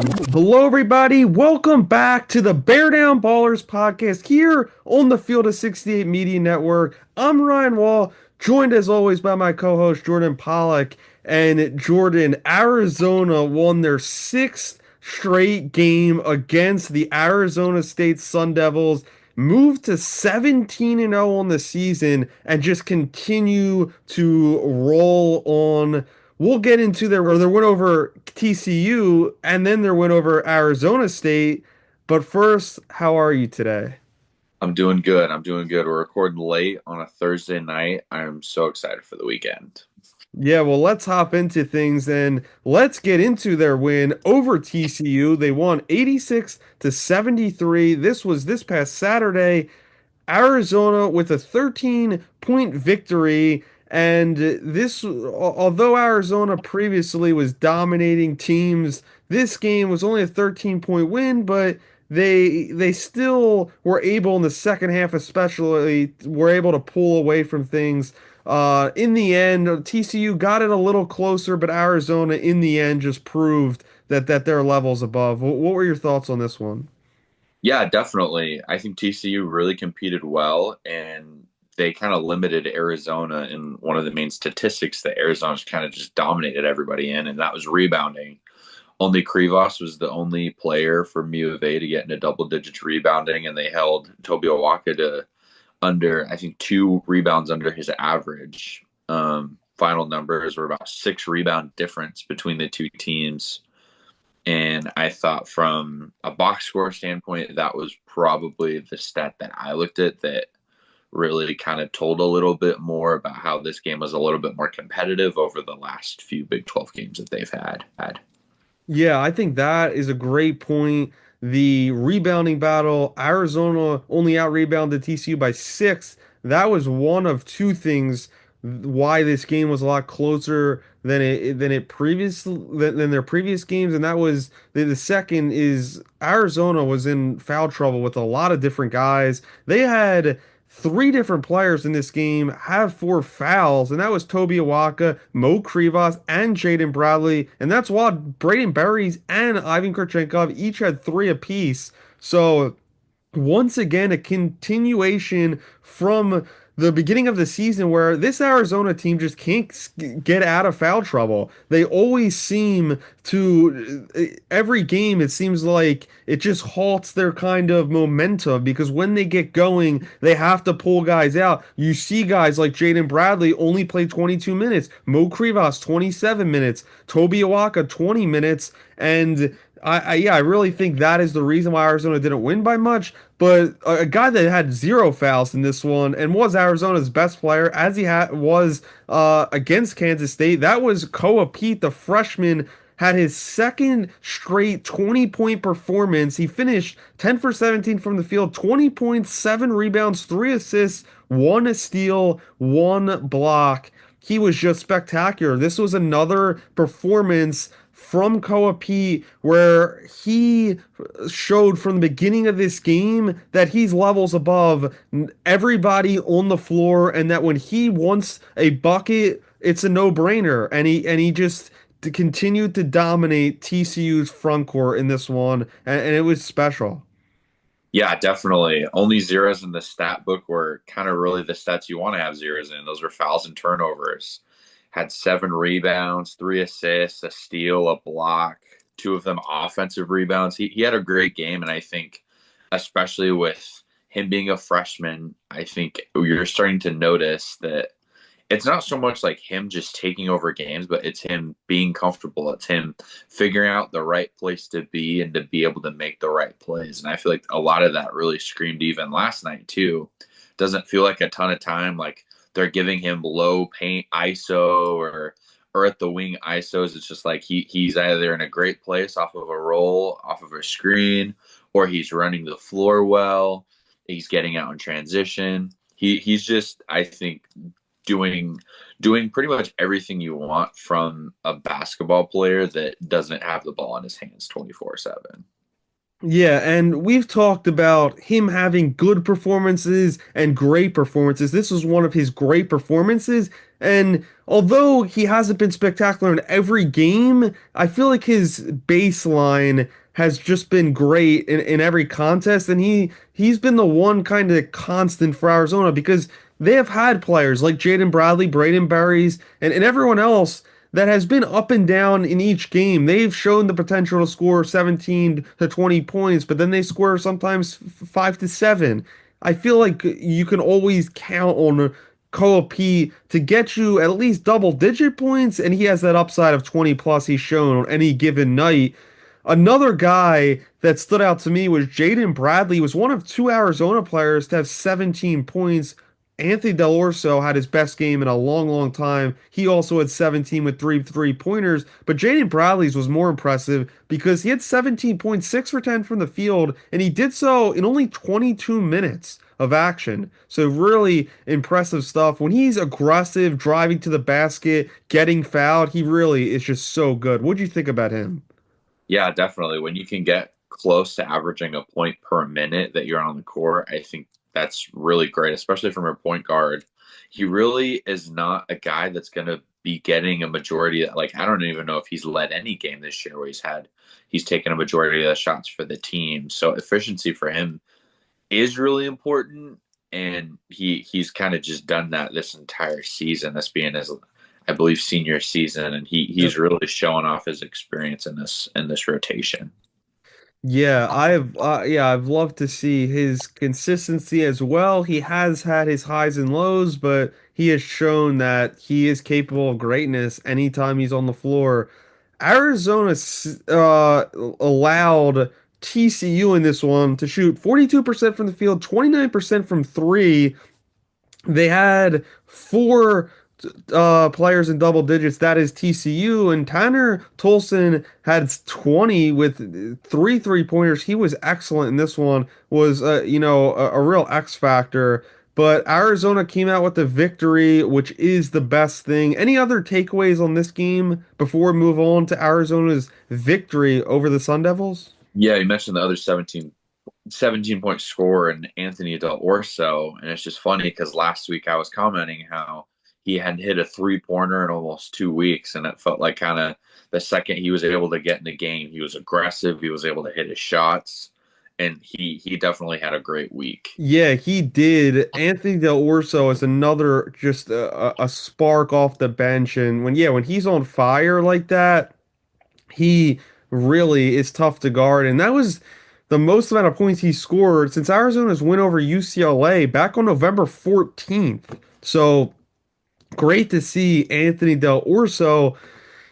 Hello, everybody. Welcome back to the Bear Down Ballers podcast here on the Field of 68 Media Network. I'm Ryan Wall, joined as always by my co host Jordan Pollock. And Jordan, Arizona won their sixth straight game against the Arizona State Sun Devils, moved to 17-0 on the season, and just continue to roll on. We'll get into their win over TCU and then their win over Arizona State. But first, how are you today? I'm doing good. I'm doing good. We're recording late on a Thursday night. I'm so excited for the weekend. Yeah, well, let's hop into things and let's get into their win over TCU. They won 86 to 73. This was this past Saturday. Arizona with a 13-point victory. And this, although Arizona previously was dominating teams, this game was only a 13-point win, but they still were able in the second half, especially, were able to pull away from things. In the end, TCU got it a little closer, but Arizona in the end just proved that their levels above. What were your thoughts on this one? Yeah, definitely. I think TCU really competed well, and they kind of limited Arizona in one of the main statistics that Arizona's kind of just dominated everybody in, and that was rebounding. Only Krivas was the only player from U of A to get into double digits rebounding, and they held Toby Awaka to under, I think, 2 rebounds under his average. Final numbers were about 6 rebound difference between the two teams. And I thought from a box score standpoint, that was probably the stat that I looked at that really kind of told a little bit more about how this game was a little bit more competitive over the last few Big 12 games that they've had. Yeah, I think that is a great point. The rebounding battle, Arizona only out rebounded TCU by six. That was one of two things why this game was a lot closer than their previous games, and that was the second is Arizona was in foul trouble with a lot of different guys. They had three different players in this game have four fouls, and that was Toby Awaka, Mo Krivas, and Jaden Bradley. And that's why Braden Berries and Ivan Kurchenkov each had three apiece. So once again, a continuation from the beginning of the season where this Arizona team just can't get out of foul trouble. They always seem to, every game, it seems like it just halts their kind of momentum because when they get going, they have to pull guys out. You see guys like Jaden Bradley only play 22 minutes, Mo Krivas 27 minutes, Toby Awaka 20 minutes, and I really think that is the reason why Arizona didn't win by much. But a guy that had zero fouls in this one and was Arizona's best player, as was against Kansas State, that was Koa Pete, the freshman, had his second straight 20-point performance. He finished 10 for 17 from the field, 20 points, 7 rebounds, 3 assists, 1 steal, 1 block. He was just spectacular. This was another performance from Koa Pete where he showed from the beginning of this game that he's levels above everybody on the floor and that when he wants a bucket, it's a no-brainer. And he just continued to dominate TCU's front court in this one, and it was special. Yeah, definitely. Only zeros in the stat book were kind of really the stats you want to have zeros in. Those were fouls and turnovers. Had 7 rebounds, 3 assists, a steal, a block, two of them offensive rebounds. He had a great game, and I think, especially with him being a freshman, I think you're starting to notice that it's not so much like him just taking over games, but it's him being comfortable. It's him figuring out the right place to be and to be able to make the right plays. And I feel like a lot of that really screamed even last night too. Doesn't feel like a ton of time. Like they're giving him low paint ISO or at the wing ISOs. It's just like he's either in a great place off of a roll, off of a screen, or he's running the floor well. He's getting out in transition. He's just, I think, doing pretty much everything you want from a basketball player that doesn't have the ball in his hands 24/7. Yeah, and we've talked about him having good performances and great performances. This was one of his great performances, and although he hasn't been spectacular in every game, I feel like his baseline has just been great in every contest, and he's been the one kind of constant for Arizona because they have had players like Jaden Bradley, Braden Berries, and everyone else that has been up and down in each game. They've shown the potential to score 17 to 20 points, but then they score sometimes 5 to 7. I feel like you can always count on Koa P to get you at least double digit points, and he has that upside of 20 plus he's shown on any given night. Another guy that stood out to me was Jaden Bradley. He was one of two Arizona players to have 17 points. Anthony Del Orso had his best game in a long, long time. He also had 17 with three-pointers, but Jaden Bradley's was more impressive because he had 17.6 for 10 from the field, and he did so in only 22 minutes of action. So really impressive stuff. When he's aggressive, driving to the basket, getting fouled, he really is just so good. What'd you think about him? Yeah, definitely. When you can get close to averaging a point per minute that you're on the court, I think that's really great, especially from a point guard. He really is not a guy that's going to be getting a majority. Like, I don't even know if he's led any game this year where he's taken a majority of the shots for the team. So efficiency for him is really important, and he's kind of just done that this entire season. This being his, I believe, senior season, and he's really showing off his experience in this rotation. I've loved to see his consistency as well. He has had his highs and lows, but he has shown that he is capable of greatness anytime he's on the floor. Arizona allowed TCU in this one to shoot 42% from the field, 29% from three. They had four players in double digits. That is TCU. And Tanner Tolson had 20 with three-pointers. He was excellent in this one, was, a real X factor. But Arizona came out with the victory, which is the best thing. Any other takeaways on this game before we move on to Arizona's victory over the Sun Devils? Yeah, you mentioned the other 17 point score and Anthony Del Orso, and it's just funny because last week I was commenting how he hadn't hit a 3-pointer in almost 2 weeks, and it felt like kind of the second he was able to get in the game, he was aggressive, he was able to hit his shots, and he definitely had a great week. Yeah, he did. Anthony Del Orso is another just a spark off the bench, and when he's on fire like that, he really is tough to guard. And that was the most amount of points he scored since Arizona's win over UCLA back on November 14th. So great to see Anthony Del Orso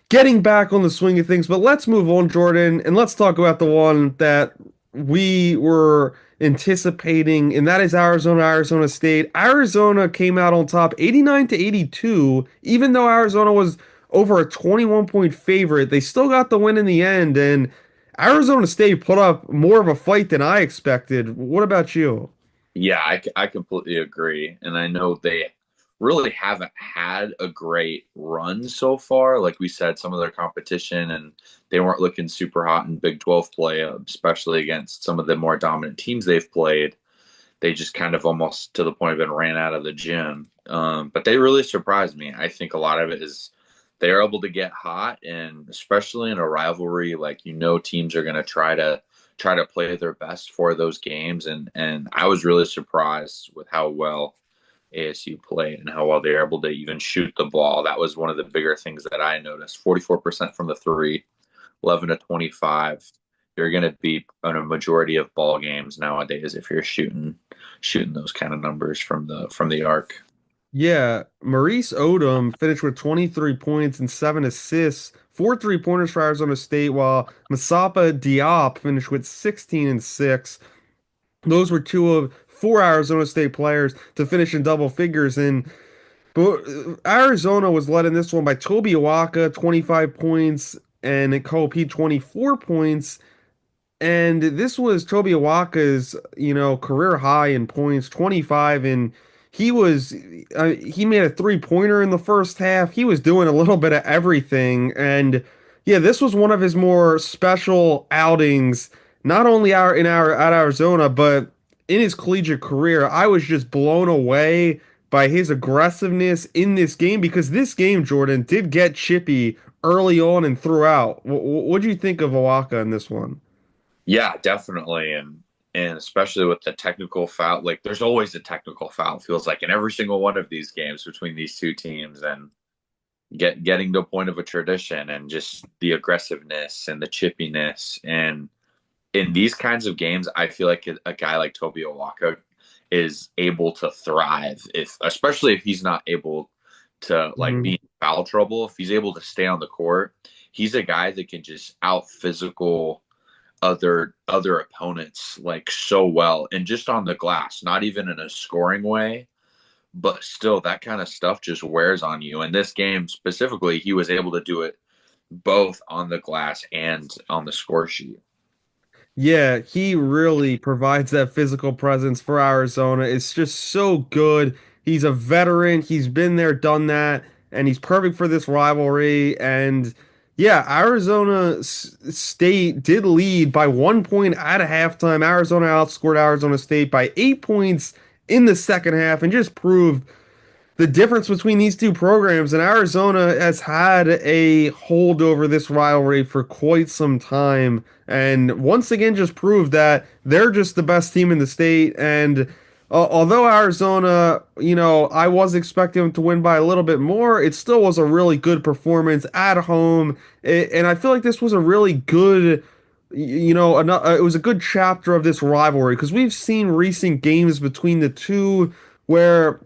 getting back on the swing of things. But let's move on, Jordan, and let's talk about the one that we were anticipating, and that is Arizona State. Arizona came out on top 89 to 82, even though Arizona was over a 21 point favorite. They still got the win in the end, and Arizona State put up more of a fight than I expected. What about you? Yeah, I completely agree. And I know they really haven't had a great run so far. Like we said, some of their competition, and they weren't looking super hot in Big 12 play, especially against some of the more dominant teams they've played. They just kind of almost to the point of it ran out of the gym. But they really surprised me. I think a lot of it is they're able to get hot, and especially in a rivalry, like teams are going to try to play their best for those games, and I was really surprised with how well ASU played and how well they were able to even shoot the ball. That was one of the bigger things that I noticed. 44% from the three, 11 to 25. You're going to be on a majority of ball games nowadays if you're shooting those kind of numbers from the arc. Yeah, Maurice Odom finished with 23 points and 7 assists, four three-pointers for Arizona State, while Masapa Diop finished with 16 and 6. Those were two of four Arizona State players to finish in double figures. And but Arizona was led in this one by Toby Awaka, 25 points, and Kopi, 24 points. And this was Toby Awaka's, career high in points, 25, and he made a three-pointer in the first half. He was doing a little bit of everything, and yeah, this was one of his more special outings. not only our at Arizona, but in his collegiate career, I was just blown away by his aggressiveness in this game because this game, Jordan, did get chippy early on and throughout. What do you think of Oaxaca in this one? Yeah, definitely. And especially with the technical foul, like there's always a technical foul, feels like in every single one of these games between these two teams and getting to a point of a tradition and just the aggressiveness and the chippiness. And in these kinds of games, I feel like a guy like Toby Owaka is able to thrive if especially if he's not able to like be Mhm. in foul trouble, if he's able to stay on the court, he's a guy that can just out physical other opponents like so well and just on the glass, not even in a scoring way, but still that kind of stuff just wears on you. In this game specifically, he was able to do it both on the glass and on the score sheet. Yeah, he really provides that physical presence for Arizona. It's just so good. He's a veteran. He's been there, done that, and he's perfect for this rivalry. And yeah, State did lead by 1 point at a halftime. Arizona outscored Arizona State by 8 points in the second half and just proved the difference between these two programs. And Arizona has had a hold over this rivalry for quite some time, and once again just proved that they're just the best team in the state. And although Arizona, I was expecting them to win by a little bit more, it still was a really good performance at home. And I feel like this was a really good. It was a good chapter of this rivalry because we've seen recent games between the two where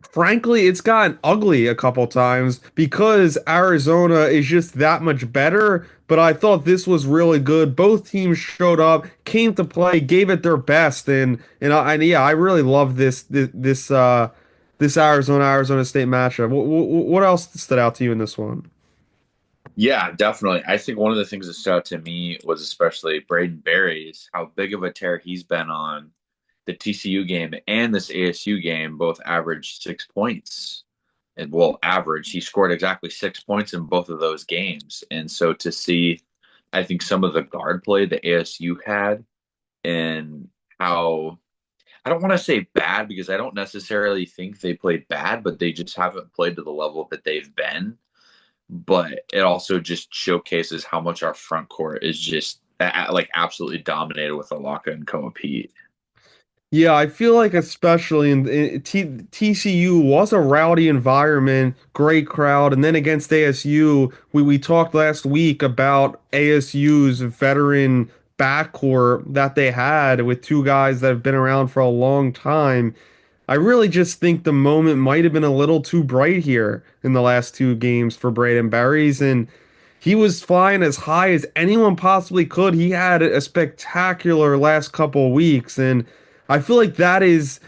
frankly, it's gotten ugly a couple times because Arizona is just that much better. But I thought this was really good. Both teams showed up, came to play, gave it their best, and yeah, I really love this Arizona State matchup. What else stood out to you in this one? Yeah, definitely. I think one of the things that stood out to me was especially Braden Berry's, how big of a tear he's been on the TCU game and this ASU game, both averaged 6 points. And well, average, he scored exactly 6 points in both of those games. And so to see, I think some of the guard play that ASU had and how I don't want to say bad because I don't necessarily think they played bad, but they just haven't played to the level that they've been. But it also just showcases how much our front court is just like absolutely dominated with Alaka and Koa Pete. Yeah, I feel like especially in TCU was a rowdy environment, great crowd, and then against ASU, we talked last week about ASU's veteran backcourt that they had with two guys that have been around for a long time. I really just think the moment might have been a little too bright here in the last two games for Braden Berries, and he was flying as high as anyone possibly could. He had a spectacular last couple of weeks, and I feel like that is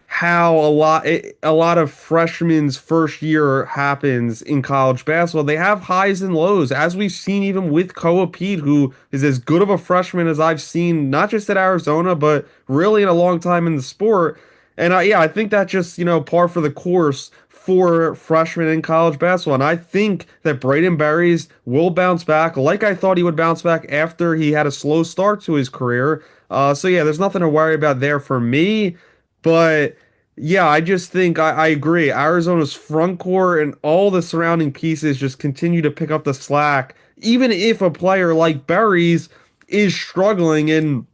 how a lot of freshmen's first year happens in college basketball. They have highs and lows, as we've seen even with Koa Pete, who is as good of a freshman as I've seen, not just at Arizona, but really in a long time in the sport. And yeah, I think that just, par for the course for freshmen in college basketball. And I think that Braden Berries will bounce back like I thought he would bounce back after he had a slow start to his career. So yeah, there's nothing to worry about there for me. But yeah, I just think I agree. Arizona's front court and all the surrounding pieces just continue to pick up the slack, even if a player like Berries is struggling. And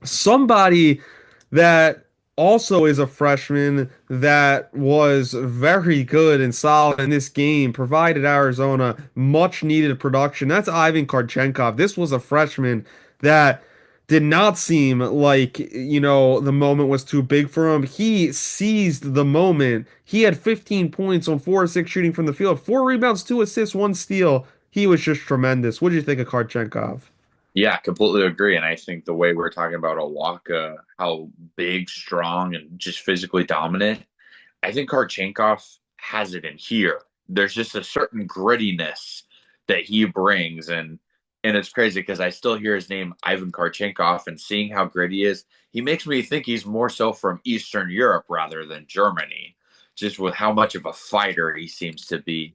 somebody that also is a freshman that was very good and solid in this game, provided Arizona much needed production. That's Ivan Karchenkov. This was a freshman that did not seem like, the moment was too big for him. He seized the moment. He had 15 points on 4 of 6 shooting from the field, 4 rebounds, 2 assists, 1 steal. He was just tremendous. What did you think of Karchenkov? Yeah, completely agree. And I think the way we're talking about Awaka, how big, strong, and just physically dominant, I think Karchenkov has it in here. There's just a certain grittiness that he brings, and it's crazy because I still hear his name, Ivan Karchenkov, and seeing how gritty he is, he makes me think he's more so from Eastern Europe rather than Germany, just with how much of a fighter he seems to be.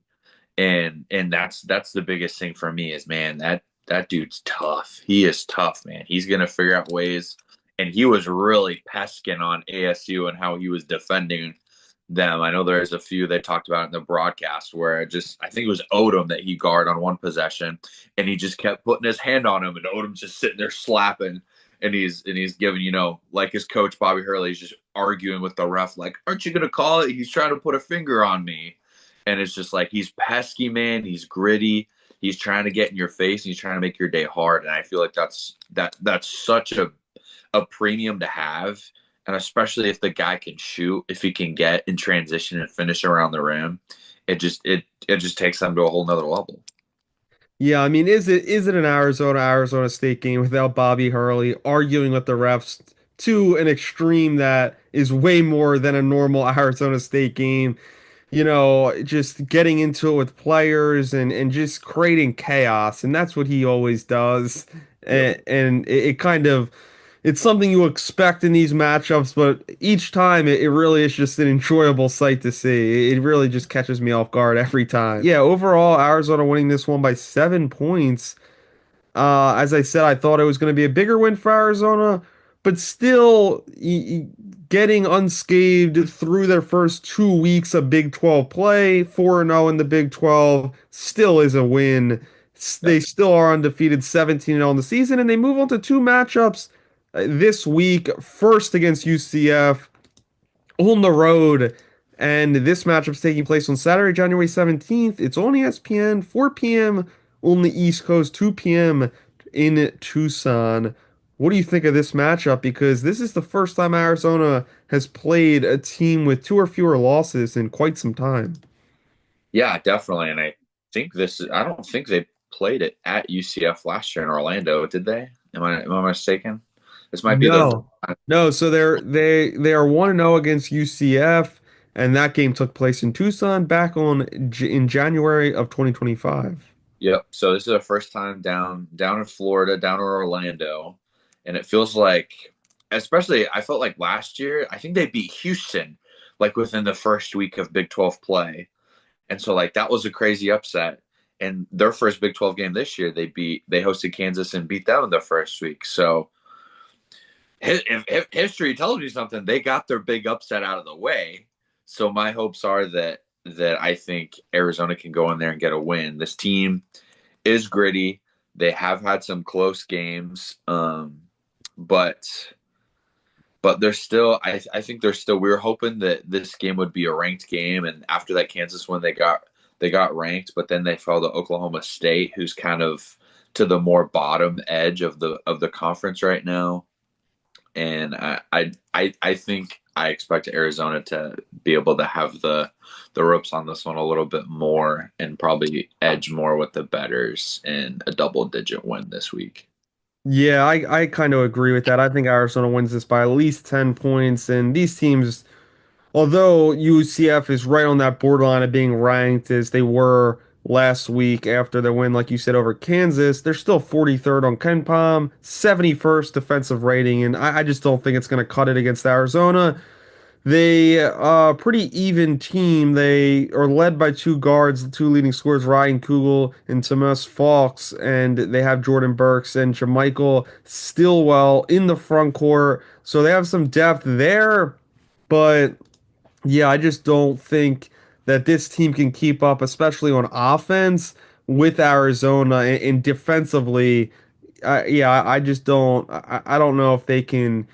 And that's the biggest thing for me is man, that that dude's tough. He is tough, man. He's gonna figure out ways. And he was really pesking on ASU and how he was defending them. I know there's a few they talked about in the broadcast where it just I think it was Odom that he guarded on one possession, and he just kept putting his hand on him, and Odom's just sitting there slapping, and he's giving like his coach Bobby Hurley is just arguing with the ref like, aren't you gonna call it? He's trying to put a finger on me, and it's just like he's pesky, man. He's gritty. He's trying to get in your face. And he's trying to make your day hard, and I feel like that's such a premium to have, and especially if the guy can shoot, if he can get in transition and finish around the rim, it just takes them to a whole nother level. Yeah, I mean, is it an Arizona State game without Bobby Hurley arguing with the refs to an extreme that is way more than a normal Arizona State game? Just getting into it with players and just creating chaos, and that's what he always does. Yep. And it kind of it's something you expect in these matchups, but each time it really is just an enjoyable sight to see. It really just catches me off guard every time. Yeah, overall, Arizona winning this one by 7 points. As I said, I thought it was going to be a bigger win for Arizona, but still getting unscathed through their first 2 weeks of Big 12 play, 4-0 in the Big 12, still is a win. They Yep. still are undefeated 17-0 in the season, and they move on to two matchups this week. First against UCF on the road. And this matchup's taking place on Saturday, January 17th. It's on ESPN, 4 p.m. on the East Coast, 2 p.m. in Tucson. What do you think of this matchup? Because this is the first time Arizona has played a team with two or fewer losses in quite some time. Yeah, definitely. And I don't think they played it at UCF last year in Orlando, did they? Am I mistaken? This might be their first No. time. No, so they are 1-0 against UCF, and that game took place in Tucson back in January of 2025. Yep. So this is our first time down in Florida, down in Orlando, and it feels like, especially I felt like last year, I think they beat Houston like within the first week of Big 12 play, and so like that was a crazy upset. And their first Big 12 game this year, they hosted Kansas and beat them in the first week. So if history tells me something, they got their big upset out of the way. So my hopes are that I think Arizona can go in there and get a win. This team is gritty. They have had some close games, but they're still. I think they're still. We were hoping that this game would be a ranked game, and after that Kansas win, they got ranked, but then they fell to Oklahoma State, who's kind of to the more bottom edge of the conference right now. And I think I expect Arizona to be able to have the ropes on this one a little bit more and probably edge more with the betters in a double digit win this week. Yeah, I kind of agree with that. I think Arizona wins this by at least 10 points. And these teams, although UCF is right on that borderline of being ranked as they were last week after their win, like you said, over Kansas, they're still 43rd on KenPom, 71st defensive rating. And I just don't think it's going to cut it against Arizona. They pretty even team. They are led by two guards, the two leading scorers, Ryan Kugel and Tomas Falks, and they have Jordan Burks and Jermichael Stillwell in the front court. So they have some depth there, but yeah, I just don't think that this team can keep up, especially on offense with Arizona and defensively. Yeah, I just don't. I don't know if they can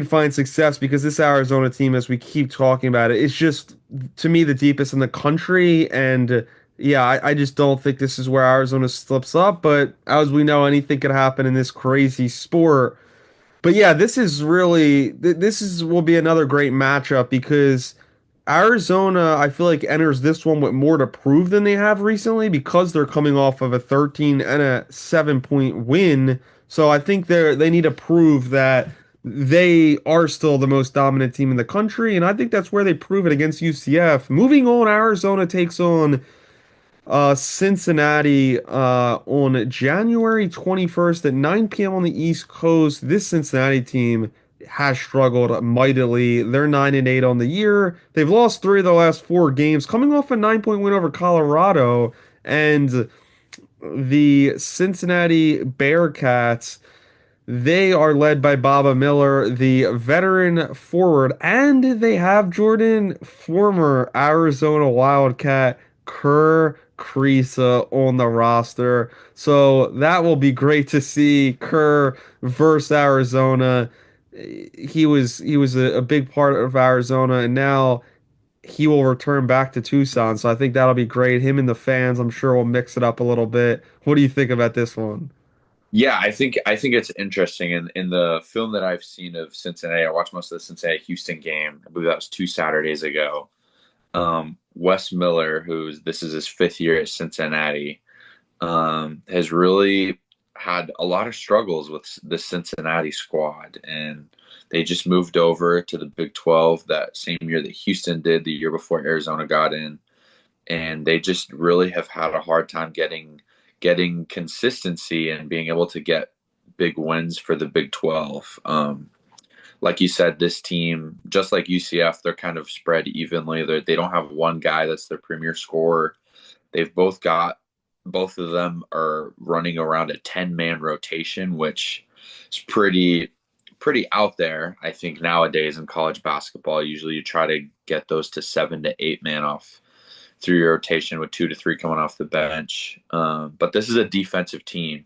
find success because this Arizona team, as we keep talking about it, it's just to me the deepest in the country. And yeah, I just don't think this is where Arizona slips up. But as we know, anything could happen in this crazy sport. But yeah, this is really this is will be another great matchup because Arizona, I feel like enters this one with more to prove than they have recently because they're coming off of a 13 and a 7 point win. So I think they need to prove that they are still the most dominant team in the country, and I think that's where they prove it against UCF. Moving on, Arizona takes on Cincinnati on January 21st at 9 p.m. on the East Coast. This Cincinnati team has struggled mightily. They're 9-8 on the year. They've lost three of the last four games, coming off a 9 point win over Colorado. And the Cincinnati Bearcats, they are led by Baba Miller, the veteran forward, and they have Jordan, former Arizona Wildcat Kerr Kriisa on the roster. So that will be great to see Kerr versus Arizona. He was a big part of Arizona, and now he will return back to Tucson. So I think that'll be great. Him and the fans, I'm sure, will mix it up a little bit. What do you think about this one? Yeah, I think it's interesting. In the film that I've seen of Cincinnati, I watched most of the Cincinnati Houston game. I believe that was 2 Saturdays ago. Wes Miller, who's this is his 5th year at Cincinnati, has really had a lot of struggles with the Cincinnati squad, and they just moved over to the Big 12 that same year that Houston did, the year before Arizona got in, and they just really have had a hard time getting consistency and being able to get big wins for the Big 12. Like you said, this team, just like UCF, they're kind of spread evenly. They don't have one guy that's their premier scorer. They've both of them are running around a 10-man rotation, which is pretty out there. I think nowadays in college basketball, usually you try to get those to 7 to 8 man off through your rotation with 2 to 3 coming off the bench. But this is a defensive team.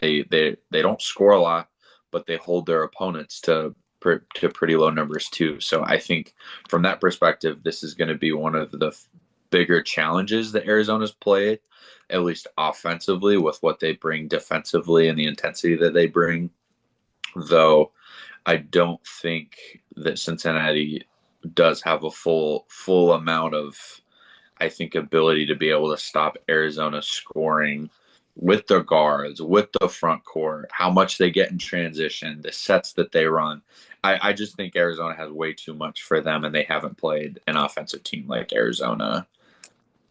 They don't score a lot, but they hold their opponents to pretty low numbers too. So I think from that perspective, this is going to be one of the bigger challenges that Arizona's played, at least offensively, with what they bring defensively and the intensity that they bring. Though I don't think that Cincinnati does have a full amount of, I think, ability to be able to stop Arizona scoring with their guards, with the front court, how much they get in transition, the sets that they run. I just think Arizona has way too much for them, and they haven't played an offensive team like Arizona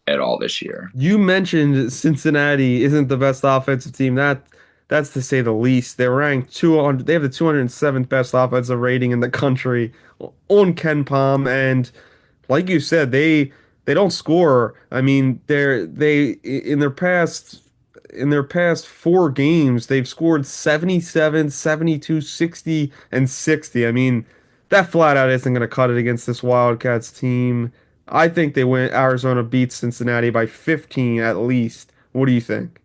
at all this year. You mentioned Cincinnati isn't the best offensive team. That's to say the least. They're ranked 200. They have the 207th best offensive rating in the country on Ken Palm, and like you said, they don't score. I mean, they in their past 4 games, they've scored 77, 72, 60, and 60. I mean, that flat out isn't going to cut it against this Wildcats team. I think they win. Arizona beats Cincinnati by 15 at least. What do you think?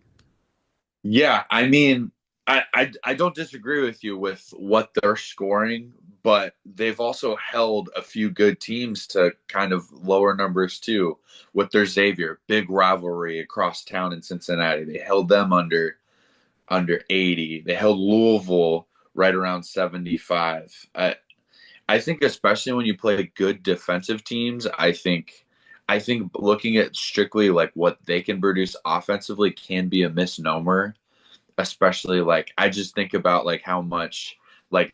Yeah, I mean, I don't disagree with you with what they're scoring, but they've also held a few good teams to kind of lower numbers too. With their Xavier, big rivalry across town in Cincinnati, they held them under 80. They held Louisville right around 75. I think especially when you play good defensive teams, I think looking at strictly like what they can produce offensively can be a misnomer, especially like I just think about like how much like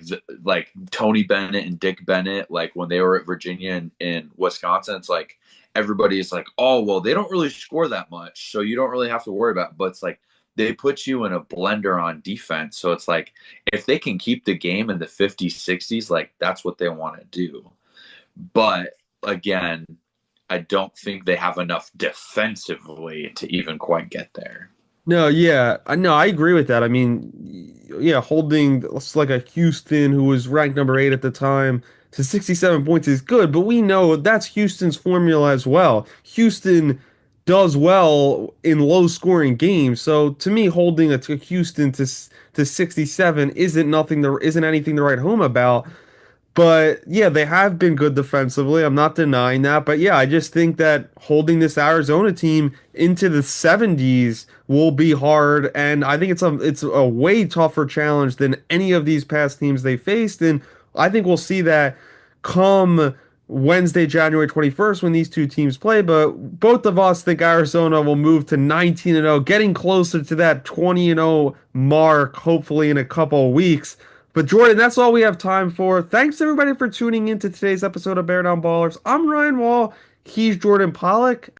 Tony Bennett and Dick Bennett, like when they were at Virginia and in Wisconsin, it's like everybody's like, oh well, they don't really score that much, so you don't really have to worry about it. But it's like they put you in a blender on defense, so it's like if they can keep the game in the 50s 60s, like that's what they want to do. But again, I don't think they have enough defensively to even quite get there. No, yeah, no, I agree with that. I mean, yeah, holding like a Houston who was ranked number 8 at the time to 67 points is good, but we know that's Houston's formula as well. Houston does well in low scoring games, so to me, holding a to Houston to 67 isn't anything to write home about. But yeah, they have been good defensively. I'm not denying that. But yeah, I just think that holding this Arizona team into the 70s will be hard. And I think it's a way tougher challenge than any of these past teams they faced. And I think we'll see that come Wednesday, January 21st, when these two teams play. But both of us think Arizona will move to 19 and 0, getting closer to that 20 and 0 mark, hopefully in a couple of weeks. But Jordan, that's all we have time for. Thanks everybody for tuning in to today's episode of Bear Down Ballers. I'm Ryan Wall. He's Jordan Pollock.